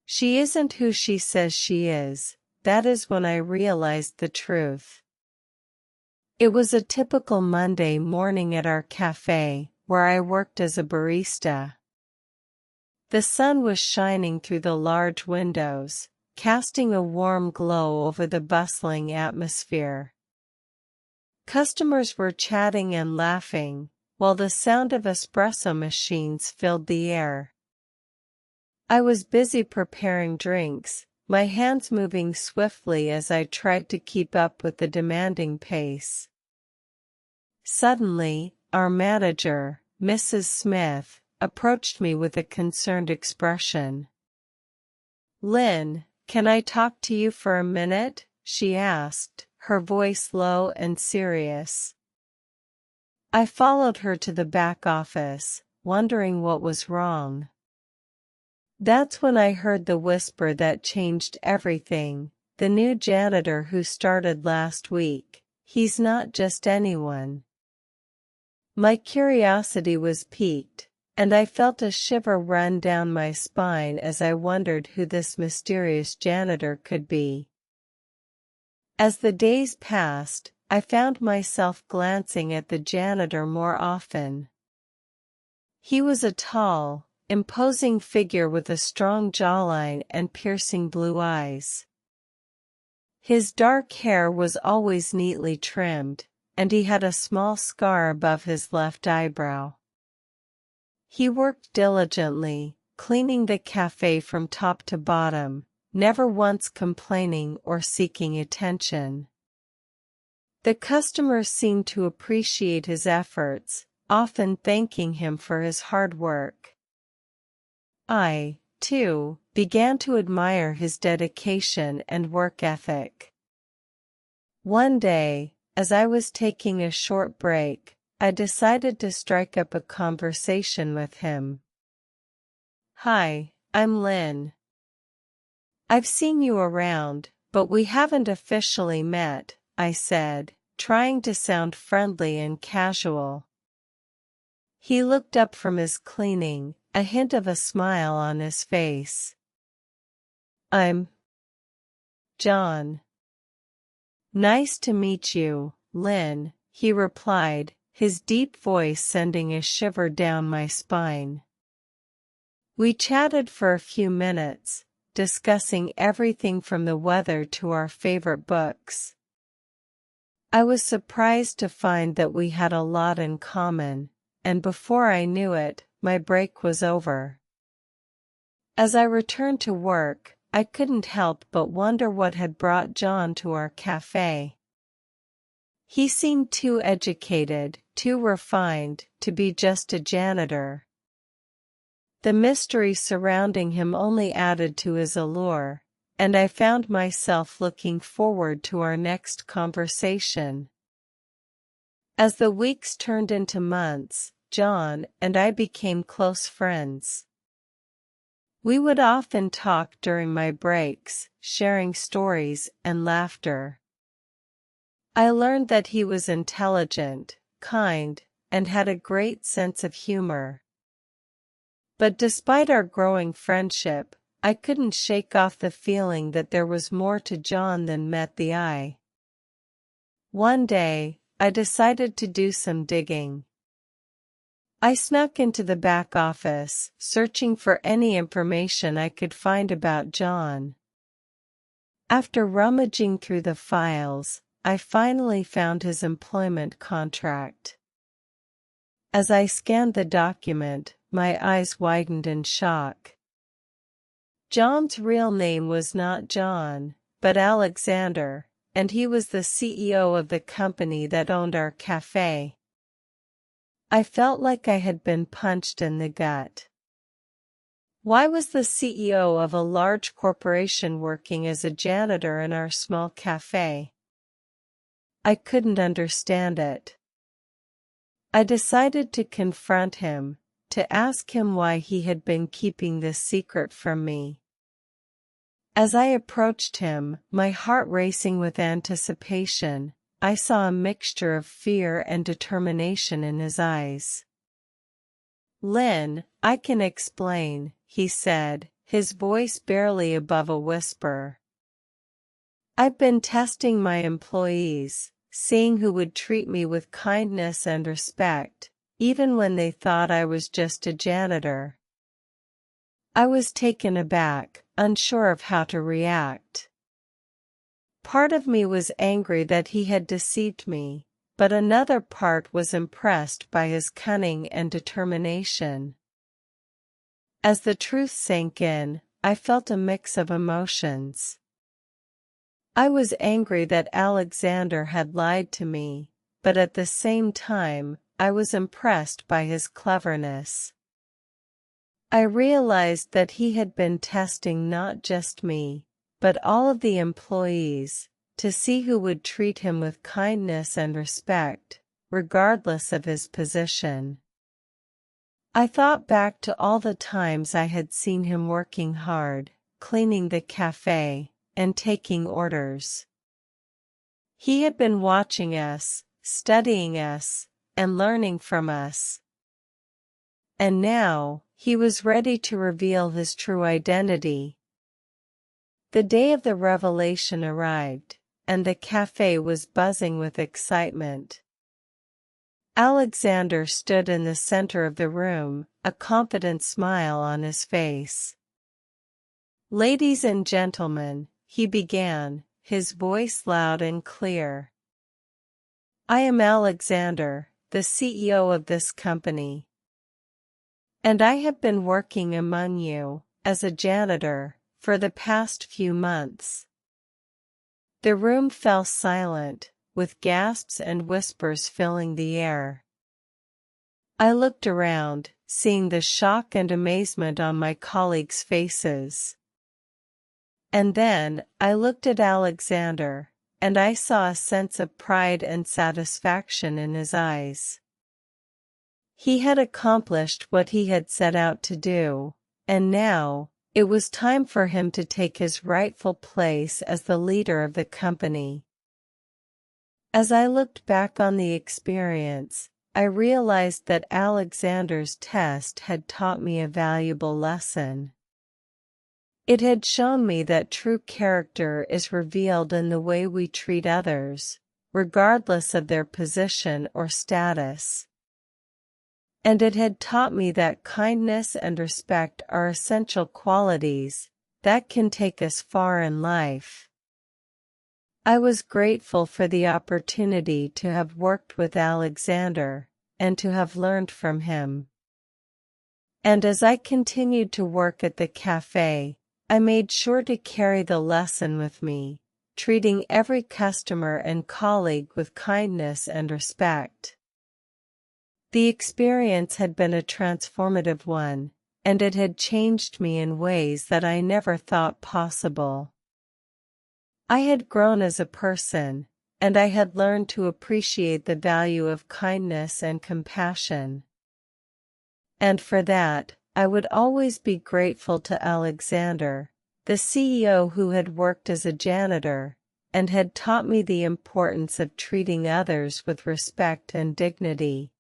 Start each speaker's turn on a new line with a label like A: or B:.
A: She isn't who she says she is. That is when I realized the truth. It was a typical Monday morning at our cafe, where I worked as a barista. The sun was shining through the large windows, casting a warm glow over the bustling atmosphere. Customers were chatting and laughing, while the sound of espresso machines filled the air. I was busy preparing drinks, my hands moving swiftly as I tried to keep up with the demanding pace. Suddenly, our manager, Mrs. Smith, approached me with a concerned expression. "Lynn, can I talk to you for a minute?" she asked, her voice low and serious. I followed her to the back office, wondering what was wrong. That's when I heard the whisper that changed everything. "The new janitor who started last week, he's not just anyone." My curiosity was piqued, and I felt a shiver run down my spine as I wondered who this mysterious janitor could be. As the days passed, I found myself glancing at the janitor more often. He was a tall, imposing figure with a strong jawline and piercing blue eyes. His dark hair was always neatly trimmed, and he had a small scar above his left eyebrow. He worked diligently, cleaning the cafe from top to bottom, never once complaining or seeking attention. The customers seemed to appreciate his efforts, often thanking him for his hard work. I, too, began to admire his dedication and work ethic. One day, as I was taking a short break, I decided to strike up a conversation with him. "Hi, I'm Lynn. I've seen you around, but we haven't officially met," I said, trying to sound friendly and casual. He looked up from his cleaning, a hint of a smile on his face. "I'm John." "Nice to meet you, Lynn," he replied, his deep voice sending a shiver down my spine. We chatted for a few minutes, discussing everything from the weather to our favorite books. I was surprised to find that we had a lot in common, and before I knew it, my break was over. As I returned to work, I couldn't help but wonder what had brought John to our cafe. He seemed too educated, too refined, to be just a janitor. The mystery surrounding him only added to his allure, and I found myself looking forward to our next conversation. As the weeks turned into months, John and I became close friends. We would often talk during my breaks, sharing stories and laughter. I learned that he was intelligent, kind, and had a great sense of humor. But despite our growing friendship, I couldn't shake off the feeling that there was more to John than met the eye. One day, I decided to do some digging. I snuck into the back office, searching for any information I could find about John. After rummaging through the files, I finally found his employment contract. As I scanned the document, my eyes widened in shock. John's real name was not John, but Alexander, and he was the CEO of the company that owned our cafe. I felt like I had been punched in the gut. Why was the CEO of a large corporation working as a janitor in our small cafe? I couldn't understand it. I decided to confront him, to ask him why he had been keeping this secret from me. As I approached him, my heart racing with anticipation, I saw a mixture of fear and determination in his eyes. "Lynn, I can explain," he said, his voice barely above a whisper. "I've been testing my employees, seeing who would treat me with kindness and respect, even when they thought I was just a janitor." I was taken aback, unsure of how to react. Part of me was angry that he had deceived me, but another part was impressed by his cunning and determination. As the truth sank in, I felt a mix of emotions. I was angry that Alexander had lied to me, but at the same time, I was impressed by his cleverness. I realized that he had been testing not just me, but all of the employees, to see who would treat him with kindness and respect, regardless of his position. I thought back to all the times I had seen him working hard, cleaning the cafe, and taking orders. He had been watching us, studying us, and learning from us. And now, he was ready to reveal his true identity. The day of the revelation arrived, and the cafe was buzzing with excitement. Alexander stood in the center of the room, a confident smile on his face. "Ladies and gentlemen," he began, his voice loud and clear. "I am Alexander, the CEO of this company. And I have been working among you, as a janitor, for the past few months." The room fell silent, with gasps and whispers filling the air. I looked around, seeing the shock and amazement on my colleagues' faces. And then, I looked at Alexander, and I saw a sense of pride and satisfaction in his eyes. He had accomplished what he had set out to do, and now, it was time for him to take his rightful place as the leader of the company. As I looked back on the experience, I realized that Alexander's test had taught me a valuable lesson. It had shown me that true character is revealed in the way we treat others, regardless of their position or status. And it had taught me that kindness and respect are essential qualities that can take us far in life. I was grateful for the opportunity to have worked with Alexander, and to have learned from him. And as I continued to work at the cafe, I made sure to carry the lesson with me, treating every customer and colleague with kindness and respect. The experience had been a transformative one, and it had changed me in ways that I never thought possible. I had grown as a person, and I had learned to appreciate the value of kindness and compassion. And for that, I would always be grateful to Alexander, the CEO who had worked as a janitor, and had taught me the importance of treating others with respect and dignity.